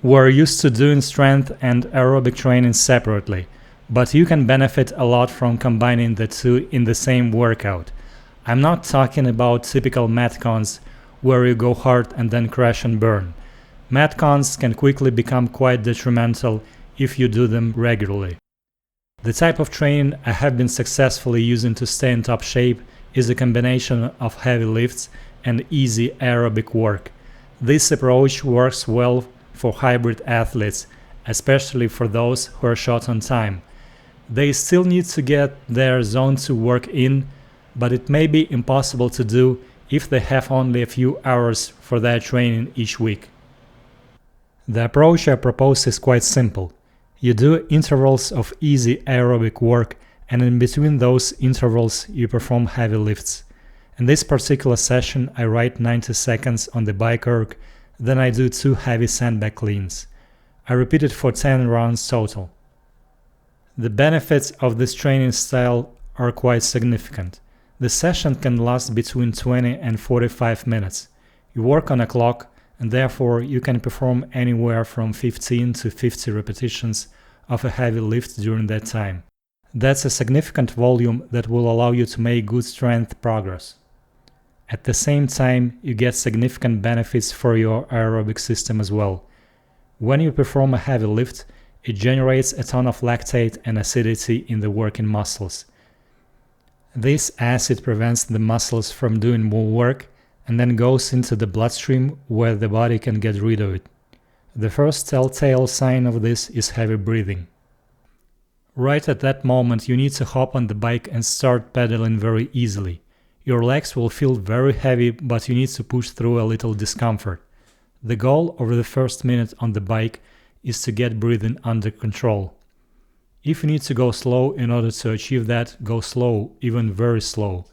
We're used to doing strength and aerobic training separately, but you can benefit a lot from combining the two in the same workout. I'm not talking about typical metcons where you go hard and then crash and burn. Metcons can quickly become quite detrimental if you do them regularly. The type of training I have been successfully using to stay in top shape is a combination of heavy lifts and easy aerobic work. This approach works well for hybrid athletes, especially for those who are short on time. They still need to get their zone 2 work in, but it may be impossible to do if they have only a few hours for their training each week. The approach I propose is quite simple. You do intervals of easy aerobic work, and in between those intervals you perform heavy lifts. In this particular session I ride 90 seconds on the bike erg, then I do 2 heavy sandbag cleans. I repeat it for 10 rounds total. The benefits of this training style are quite significant. The session can last between 20 and 45 minutes. You work on a clock, and therefore you can perform anywhere from 15 to 50 repetitions of a heavy lift during that time. That's a significant volume that will allow you to make good strength progress. At the same time, you get significant benefits for your aerobic system as well. When you perform a heavy lift, it generates a ton of lactate and acidity in the working muscles. This acid prevents the muscles from doing more work and then goes into the bloodstream where the body can get rid of it. The first telltale sign of this is heavy breathing. Right at that moment, you need to hop on the bike and start pedaling very easily. Your legs will feel very heavy, but you need to push through a little discomfort. The goal over the first minute on the bike is to get breathing under control. If you need to go slow in order to achieve that, go slow, even very slow.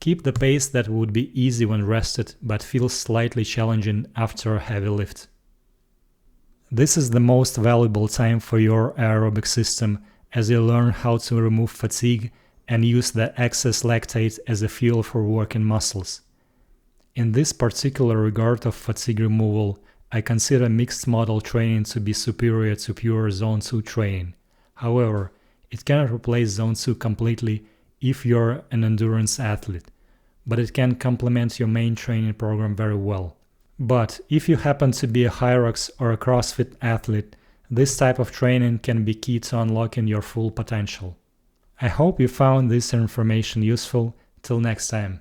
Keep the pace that would be easy when rested, but feels slightly challenging after a heavy lift. This is the most valuable time for your aerobic system as you learn how to remove fatigue and use the excess lactate as a fuel for working muscles. In this particular regard of fatigue removal, I consider mixed model training to be superior to pure Zone 2 training. However, it cannot replace Zone 2 completely if you're an endurance athlete, but it can complement your main training program very well. But if you happen to be a Hyrox or a CrossFit athlete, this type of training can be key to unlocking your full potential. I hope you found this information useful. Till next time.